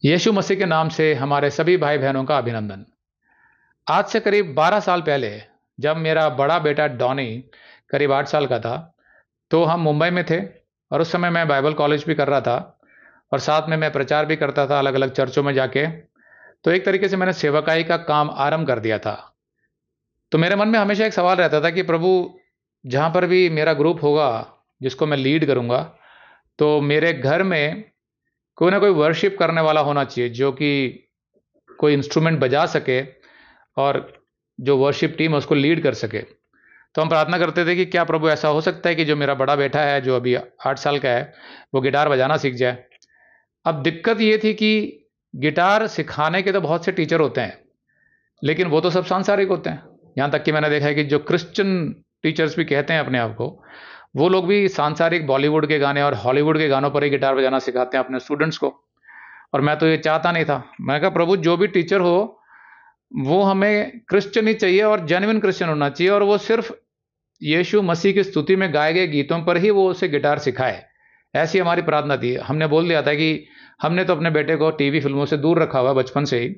यीशु मसीह के नाम से हमारे सभी भाई बहनों का अभिनंदन। आज से करीब 12 साल पहले जब मेरा बड़ा बेटा डॉनी करीब 8 साल का था, तो हम मुंबई में थे और उस समय मैं बाइबल कॉलेज भी कर रहा था और साथ में मैं प्रचार भी करता था अलग अलग चर्चों में जाके। तो एक तरीके से मैंने सेवकाई का काम आरंभ कर दिया था। तो मेरे मन में हमेशा एक सवाल रहता था कि प्रभु, जहाँ पर भी मेरा ग्रुप होगा जिसको मैं लीड करूँगा, तो मेरे घर में कोई ना कोई वर्शिप करने वाला होना चाहिए जो कि कोई इंस्ट्रूमेंट बजा सके और जो वर्शिप टीम है उसको लीड कर सके। तो हम प्रार्थना करते थे कि क्या प्रभु ऐसा हो सकता है कि जो मेरा बड़ा बेटा है जो अभी 8 साल का है वो गिटार बजाना सीख जाए। अब दिक्कत ये थी कि गिटार सिखाने के तो बहुत से टीचर होते हैं, लेकिन वो तो सब सांसारिक होते हैं। यहाँ तक कि मैंने देखा है कि जो क्रिश्चियन टीचर्स भी कहते हैं अपने आप को, वो लोग भी सांसारिक बॉलीवुड के गाने और हॉलीवुड के गानों पर ही गिटार बजाना सिखाते हैं अपने स्टूडेंट्स को। और मैं तो ये चाहता नहीं था। मैं कहा प्रभु, जो भी टीचर हो वो हमें क्रिश्चियन ही चाहिए और जेन्युइन क्रिश्चियन होना चाहिए, और वो सिर्फ यीशु मसीह की स्तुति में गाए गए गीतों पर ही वो उसे गिटार सिखाए। ऐसी हमारी प्रार्थना थी। हमने बोल दिया था कि हमने तो अपने बेटे को टीवी फिल्मों से दूर रखा हुआ है बचपन से ही,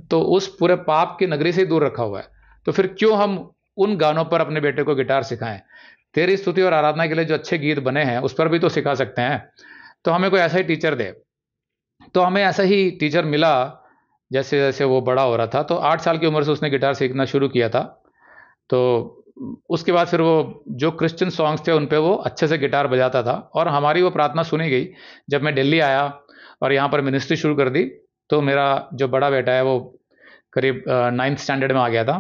तो उस पूरे पाप की नगरी से ही दूर रखा हुआ है, तो फिर क्यों हम उन गानों पर अपने बेटे को गिटार सिखाएं। तेरी स्तुति और आराधना के लिए जो अच्छे गीत बने हैं उस पर भी तो सिखा सकते हैं। तो हमें कोई ऐसा ही टीचर दे। तो हमें ऐसा ही टीचर मिला। जैसे जैसे वो बड़ा हो रहा था, तो 8 साल की उम्र से उसने गिटार सीखना शुरू किया था। तो उसके बाद फिर वो जो क्रिश्चियन सॉन्ग्स थे उन पे वो अच्छे से गिटार बजाता था, और हमारी वो प्रार्थना सुनी गई। जब मैं दिल्ली आया और यहाँ पर मिनिस्ट्री शुरू कर दी, तो मेरा जो बड़ा बेटा है वो करीब 9th स्टैंडर्ड में आ गया था।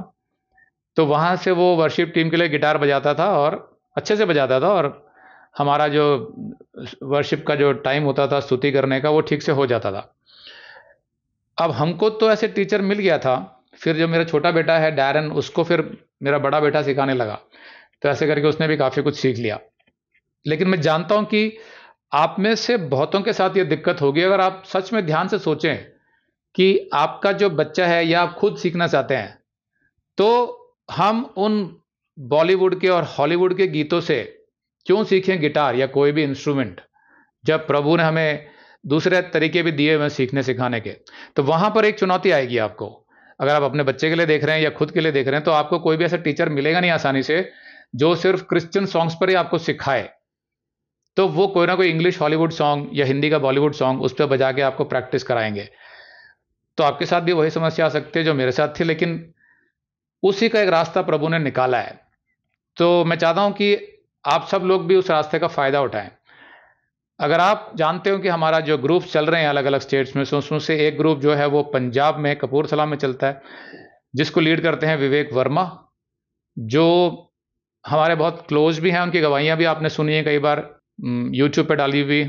तो वहाँ से वो वर्शिप टीम के लिए गिटार बजाता था और अच्छे से बजाता था, और हमारा जो वर्शिप का जो टाइम होता था स्तुति करने का, वो ठीक से हो जाता था। अब हमको तो ऐसे टीचर मिल गया था। फिर जो मेरा छोटा बेटा है डैरन, उसको फिर मेरा बड़ा बेटा सिखाने लगा। तो ऐसे करके उसने भी काफ़ी कुछ सीख लिया। लेकिन मैं जानता हूं कि आप में से बहुतों के साथ ये दिक्कत होगी। अगर आप सच में ध्यान से सोचें कि आपका जो बच्चा है या आप खुद सीखना चाहते हैं, तो हम उन बॉलीवुड के और हॉलीवुड के गीतों से क्यों सीखें गिटार या कोई भी इंस्ट्रूमेंट, जब प्रभु ने हमें दूसरे तरीके भी दिए हुए सीखने सिखाने के। तो वहां पर एक चुनौती आएगी आपको। अगर आप अपने बच्चे के लिए देख रहे हैं या खुद के लिए देख रहे हैं, तो आपको कोई भी ऐसा टीचर मिलेगा नहीं आसानी से जो सिर्फ क्रिश्चियन सॉन्ग्स पर ही आपको सिखाए। तो वो कोई ना कोई इंग्लिश हॉलीवुड सॉन्ग या हिंदी का बॉलीवुड सॉन्ग उस पर बजा के आपको प्रैक्टिस कराएंगे। तो आपके साथ भी वही समस्या आ सकती है जो मेरे साथ थी, लेकिन उसी का एक रास्ता प्रभु ने निकाला है। तो मैं चाहता हूं कि आप सब लोग भी उस रास्ते का फायदा उठाएं। अगर आप जानते हो कि हमारा जो ग्रुप चल रहे हैं अलग अलग स्टेट्स में, उसमें से एक ग्रुप जो है वो पंजाब में कपूरथला में चलता है, जिसको लीड करते हैं विवेक वर्मा, जो हमारे बहुत क्लोज भी हैं। उनकी गवाहियां भी आपने सुनी है कई बार यूट्यूब पे डाली हुई।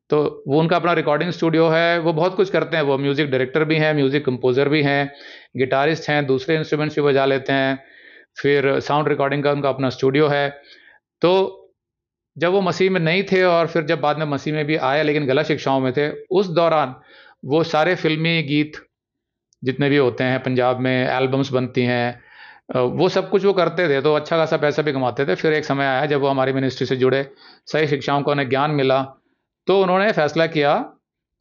तो वो उनका अपना रिकॉर्डिंग स्टूडियो है, वो बहुत कुछ करते हैं। वो म्यूज़िक डायरेक्टर भी हैं, म्यूज़िक कंपोज़र भी हैं, गिटारिस्ट हैं, दूसरे इंस्ट्रूमेंट्स भी बजा लेते हैं। फिर साउंड रिकॉर्डिंग का उनका अपना स्टूडियो है। तो जब वो मसीह में नहीं थे और फिर जब बाद में मसीह में भी आए लेकिन गलत शिक्षाओं में थे, उस दौरान वो सारे फिल्मी गीत जितने भी होते हैं, पंजाब में एल्बम्स बनती हैं, वो सब कुछ वो करते थे। तो अच्छा खासा पैसा भी कमाते थे। फिर एक समय आया जब वो हमारी मिनिस्ट्री से जुड़े, सही शिक्षाओं का उन्हें ज्ञान मिला, तो उन्होंने फैसला किया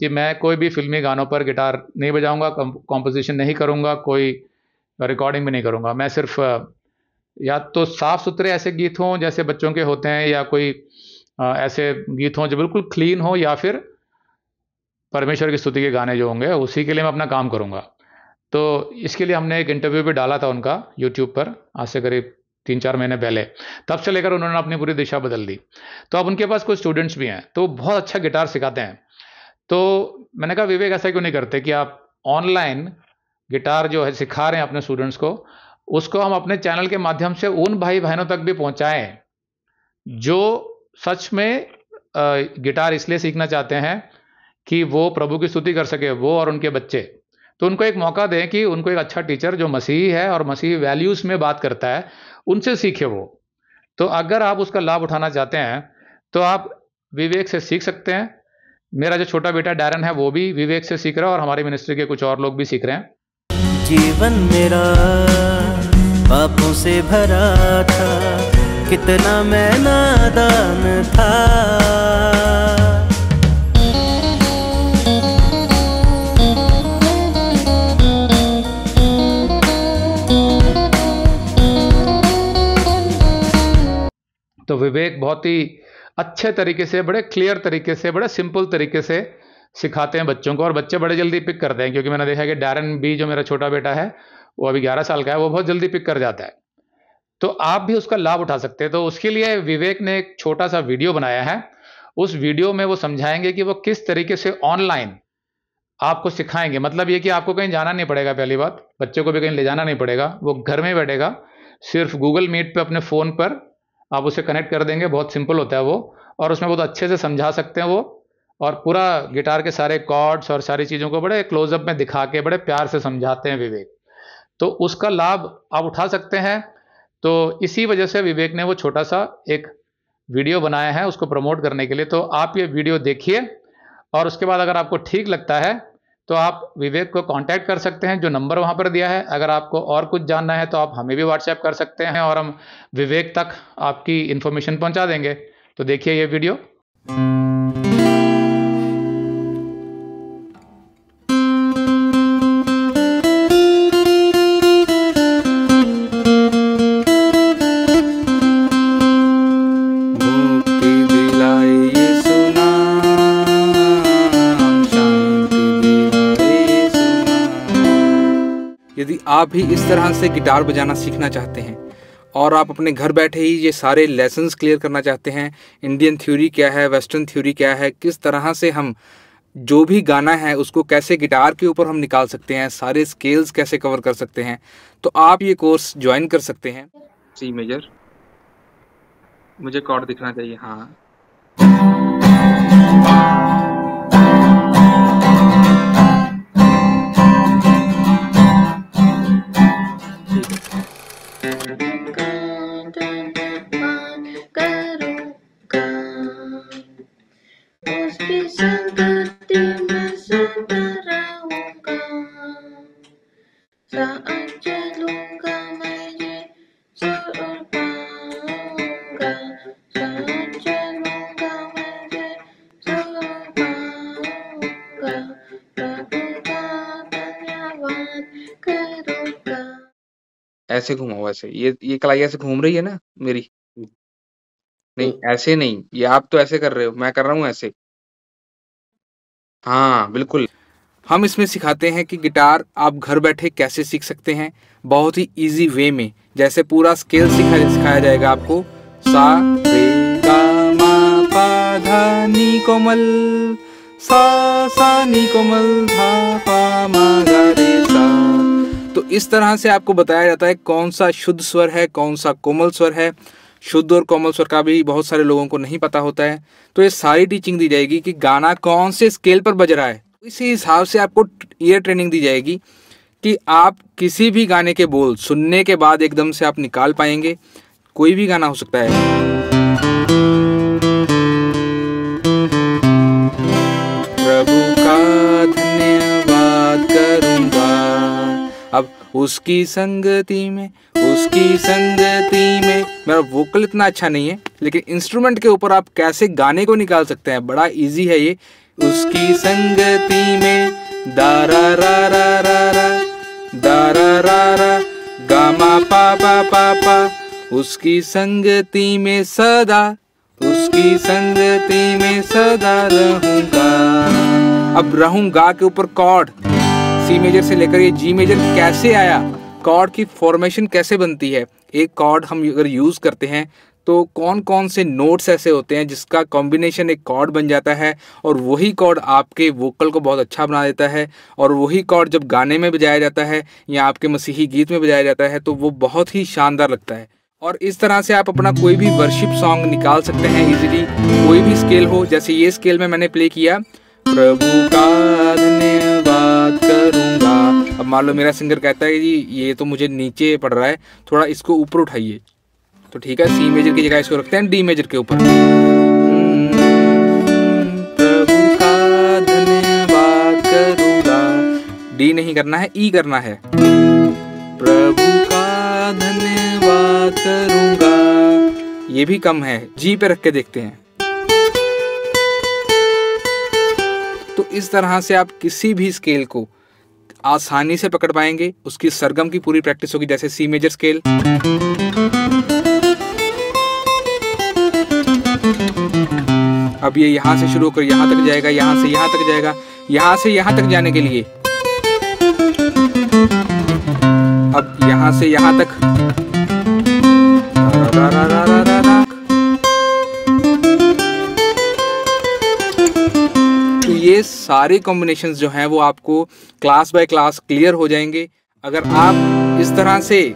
कि मैं कोई भी फिल्मी गानों पर गिटार नहीं बजाऊंगा, कॉम्पोजिशन नहीं करूंगा, कोई रिकॉर्डिंग भी नहीं करूंगा। मैं सिर्फ या तो साफ सुथरे ऐसे गीत हों जैसे बच्चों के होते हैं, या कोई ऐसे गीत हों जो बिल्कुल क्लीन हो, या फिर परमेश्वर की स्तुति के गाने जो होंगे उसी के लिए मैं अपना काम करूंगा। तो इसके लिए हमने एक इंटरव्यू भी डाला था उनका यूट्यूब पर, आज से करीब 3-4 महीने पहले। तब से लेकर उन्होंने अपनी पूरी दिशा बदल दी। तो अब उनके पास कुछ स्टूडेंट्स भी हैं, तो बहुत अच्छा गिटार सिखाते हैं। तो मैंने कहा विवेक, ऐसा क्यों नहीं करते कि आप ऑनलाइन गिटार जो है सिखा रहे हैं अपने स्टूडेंट्स को, उसको हम अपने चैनल के माध्यम से उन भाई बहनों तक भी पहुंचाएं जो सच में गिटार इसलिए सीखना चाहते हैं कि वो प्रभु की स्तुति कर सके, वो और उनके बच्चे। तो उनको एक मौका दें कि उनको एक अच्छा टीचर जो मसीही है और मसीही वैल्यूज में बात करता है, उनसे सीखे वो। तो अगर आप उसका लाभ उठाना चाहते हैं तो आप विवेक से सीख सकते हैं। मेरा जो छोटा बेटा डैरन है वो भी विवेक से सीख रहा है, और हमारी मिनिस्ट्री के कुछ और लोग भी सीख रहे हैं। जीवन मेरा पापों से भरा था, कितना मैं नादान था। तो विवेक बहुत ही अच्छे तरीके से, बड़े क्लियर तरीके से, बड़े सिंपल तरीके से सिखाते हैं बच्चों को, और बच्चे बड़े जल्दी पिक करते हैं। क्योंकि मैंने देखा कि डैरन बी जो मेरा छोटा बेटा है, वो अभी 11 साल का है, वो बहुत जल्दी पिक कर जाता है। तो आप भी उसका लाभ उठा सकते हैं। तो उसके लिए विवेक ने एक छोटा सा वीडियो बनाया है। उस वीडियो में वो समझाएंगे कि वो किस तरीके से ऑनलाइन आपको सिखाएंगे। मतलब ये कि आपको कहीं जाना नहीं पड़ेगा, पहली बात, बच्चे को भी कहीं ले जाना नहीं पड़ेगा, वो घर में बैठेगा, सिर्फ गूगल मीट पे अपने फ़ोन पर आप उसे कनेक्ट कर देंगे, बहुत सिंपल होता है वो, और उसमें बहुत अच्छे से समझा सकते हैं वो, और पूरा गिटार के सारे कॉर्ड्स और सारी चीज़ों को बड़े क्लोजअप में दिखा के बड़े प्यार से समझाते हैं विवेक। तो उसका लाभ आप उठा सकते हैं। तो इसी वजह से विवेक ने वो छोटा सा एक वीडियो बनाया है उसको प्रमोट करने के लिए। तो आप ये वीडियो देखिए, और उसके बाद अगर आपको ठीक लगता है तो आप विवेक को कांटेक्ट कर सकते हैं, जो नंबर वहाँ पर दिया है। अगर आपको और कुछ जानना है तो आप हमें भी व्हाट्सएप कर सकते हैं, और हम विवेक तक आपकी इन्फॉर्मेशन पहुँचा देंगे। तो देखिए ये वीडियो। यदि आप भी इस तरह से गिटार बजाना सीखना चाहते हैं और आप अपने घर बैठे ही ये सारे लेसन्स क्लियर करना चाहते हैं, इंडियन थ्योरी क्या है, वेस्टर्न थ्योरी क्या है, किस तरह से हम जो भी गाना है उसको कैसे गिटार के ऊपर हम निकाल सकते हैं, सारे स्केल्स कैसे कवर कर सकते हैं, तो आप ये कोर्स ज्वाइन कर सकते हैं। सी मेजर, मुझे कॉर्ड दिखना चाहिए, हाँ। ऐसे घुमाओ, ऐसे, ये कलाई ऐसे घूम रही है ना मेरी, नहीं ऐसे नहीं, ये आप तो ऐसे कर रहे हो, मैं कर रहा हूँ ऐसे, हाँ बिल्कुल। हम इसमें सिखाते हैं कि गिटार आप घर बैठे कैसे सीख सकते हैं बहुत ही इजी वे में। जैसे पूरा स्केल सिखाया जाएगा आपको, सा रे गा मा पा धा नी कोमल, सा नी कोमल, धा पा मा गा रे सा। तो इस तरह से आपको बताया जाता है कौन सा शुद्ध स्वर है, कौन सा कोमल स्वर है। शुद्ध और कोमल स्वर का भी बहुत सारे लोगों को नहीं पता होता है। तो ये सारी टीचिंग दी जाएगी कि गाना कौन से स्केल पर बज रहा है। इसी हिसाब से आपको ईयर ट्रेनिंग दी जाएगी कि आप किसी भी गाने के बोल सुनने के बाद एकदम से आप निकाल पाएंगे। कोई भी गाना हो सकता है, प्रभु का धन्यवाद करूंगा, अब उसकी संगति में, उसकी संगति में। मेरा वोकल इतना अच्छा नहीं है, लेकिन इंस्ट्रूमेंट के ऊपर आप कैसे गाने को निकाल सकते हैं, बड़ा इजी है ये। उसकी संगति में, दारा रा रा रा रा, दारा रा रा, गामा पा पा पा पा, उसकी संगति में सदा, उसकी संगति में सदा रहूंगा। अब रहूंगा के ऊपर कॉर्ड सी मेजर से लेकर ये जी मेजर कैसे आया, कॉर्ड की फॉर्मेशन कैसे बनती है, एक कॉर्ड हम अगर यूज़ करते हैं तो कौन कौन से नोट्स ऐसे होते हैं जिसका कॉम्बिनेशन एक कॉर्ड बन जाता है, और वही कॉर्ड आपके वोकल को बहुत अच्छा बना देता है। और वही कॉर्ड जब गाने में बजाया जाता है या आपके मसीही गीत में बजाया जाता है तो वो बहुत ही शानदार लगता है। और इस तरह से आप अपना कोई भी वर्शिप सॉन्ग निकाल सकते हैं इजीली, कोई भी स्केल हो। जैसे ये स्केल में मैंने प्ले किया, प्रभु का धन्यवाद करूंगा। अब मान लो मेरा सिंगर कहता है जी ये तो मुझे नीचे पड़ रहा है, थोड़ा इसको ऊपर उठाइए, तो ठीक है, सी मेजर की जगह इसको रखते हैं डी मेजर के ऊपर। प्रभु का धन्यवाद करूंगा, डी नहीं करना है, ई करना है। प्रभु का धन्यवाद करूंगा, ये भी कम है, जी पे रख के देखते हैं। तो इस तरह से आप किसी भी स्केल को आसानी से पकड़ पाएंगे। उसकी सरगम की पूरी प्रैक्टिस होगी, जैसे सी मेजर स्केल, अब ये यहाँ से शुरू होकर यहाँ तक जाएगा, यहाँ से यहाँ तक जाएगा, यहाँ से यहाँ तक जाने के लिए अब यहाँ से यहाँ तक तो ये सारे कॉम्बिनेशंस जो हैं वो आपको क्लास बाय क्लास क्लियर हो जाएंगे। अगर आप इस तरह से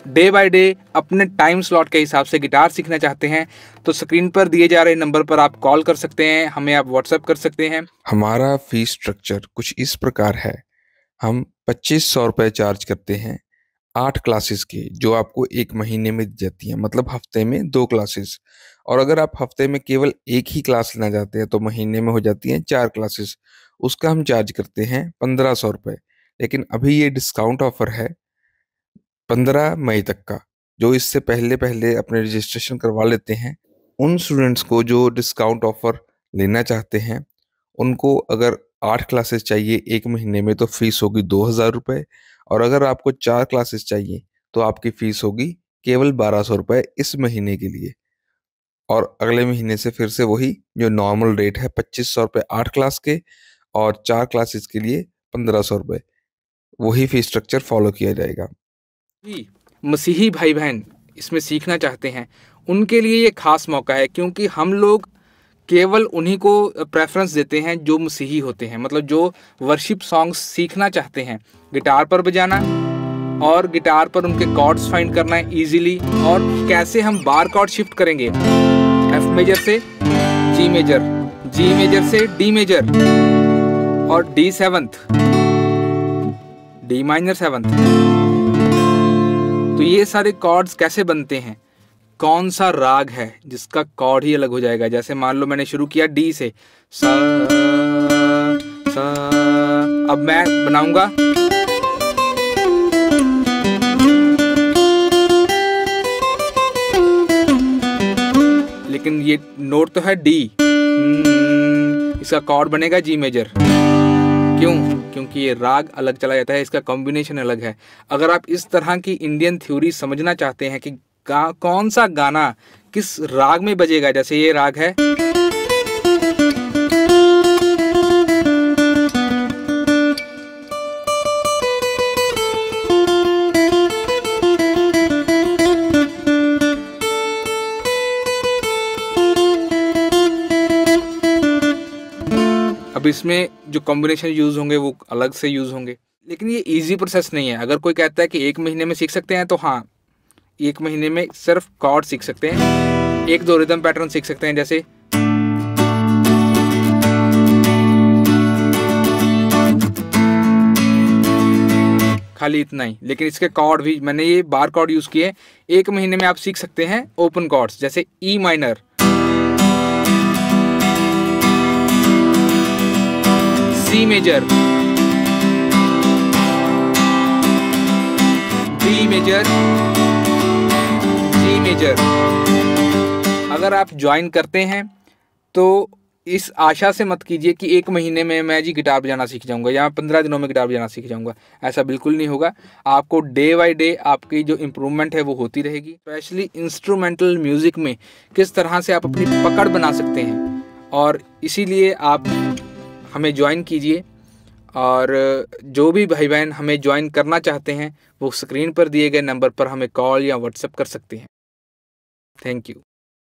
डे बाय डे अपने टाइम स्लॉट के हिसाब से गिटार सीखना चाहते हैं तो स्क्रीन पर दिए जा रहे नंबर पर आप कॉल कर सकते हैं, हमें आप व्हाट्सएप कर सकते हैं। हमारा फीस स्ट्रक्चर कुछ इस प्रकार है। हम 2500 रुपये चार्ज करते हैं 8 क्लासेस की, जो आपको 1 महीने में दी जाती हैं, मतलब हफ्ते में 2 क्लासेस। और अगर आप हफ्ते में केवल 1 ही क्लास लेना चाहते हैं तो महीने में हो जाती हैं 4 क्लासेस। उसका हम चार्ज करते हैं 1500 रुपये। लेकिन अभी ये डिस्काउंट ऑफर है 15 मई तक का। जो इससे पहले पहले अपने रजिस्ट्रेशन करवा लेते हैं उन स्टूडेंट्स को जो डिस्काउंट ऑफर लेना चाहते हैं, उनको अगर 8 क्लासेस चाहिए 1 महीने में तो फीस होगी 2000 रुपये। और अगर आपको 4 क्लासेस चाहिए तो आपकी फीस होगी केवल 1200 रुपये इस महीने के लिए। और अगले महीने से फिर से वही जो नॉर्मल रेट है 2500 रुपये 8 क्लास के, और 4 क्लासेस के लिए 1500 रुपये, वही फीस स्ट्रक्चर फॉलो किया जाएगा। मसीही भाई बहन इसमें सीखना चाहते हैं उनके लिए ये खास मौका है, क्योंकि हम लोग केवल उन्हीं को प्रेफरेंस देते हैं जो मसीही होते हैं, मतलब जो वर्शिप सॉन्ग्स सीखना चाहते हैं, गिटार पर बजाना और गिटार पर उनके कॉर्ड्स फाइंड करना है ईजिली, और कैसे हम बार कॉर्ड शिफ्ट करेंगे एफ मेजर से जी मेजर, जी मेजर से डी मेजर और D seventh, D minor seventh. तो ये सारे कॉर्ड्स कैसे बनते हैं, कौन सा राग है जिसका कॉर्ड ही अलग हो जाएगा। जैसे मान लो मैंने शुरू किया डी से, सा सा, अब मैं बनाऊंगा लेकिन ये नोट तो है डी, इसका कॉर्ड बनेगा जी मेजर। क्यों? क्योंकि ये राग अलग चला जाता है, इसका कॉम्बिनेशन अलग है। अगर आप इस तरह की इंडियन थ्योरी समझना चाहते हैं कि कौन सा गाना किस राग में बजेगा, जैसे ये राग है, अब इसमें जो कॉम्बिनेशन यूज होंगे वो अलग से यूज होंगे। लेकिन ये इजी प्रोसेस नहीं है। अगर कोई कहता है कि 1 महीने में सीख सकते हैं तो हाँ, 1 महीने में सिर्फ कॉर्ड सीख सकते हैं, 1-2 रिदम पैटर्न सीख सकते हैं, जैसे खाली इतना ही। लेकिन इसके कॉर्ड भी मैंने ये बार कॉर्ड यूज किए। 1 महीने में आप सीख सकते हैं ओपन कॉर्ड्स, जैसे E minor, C major, D major, G major. अगर आप ज्वाइन करते हैं तो इस आशा से मत कीजिए कि 1 महीने में मैं जी गिटार बजाना सीख जाऊंगा या 15 दिनों में गिटार बजाना सीख जाऊंगा। ऐसा बिल्कुल नहीं होगा। आपको डे बाय डे आपकी जो इम्प्रूवमेंट है वो होती रहेगी। स्पेशली इंस्ट्रूमेंटल म्यूजिक में किस तरह से आप अपनी पकड़ बना सकते हैं, और इसीलिए आप हमें ज्वाइन कीजिए। और जो भी भाई बहन हमें ज्वाइन करना चाहते हैं वो स्क्रीन पर दिए गए नंबर पर हमें कॉल या व्हाट्सएप कर सकते हैं। Thank you.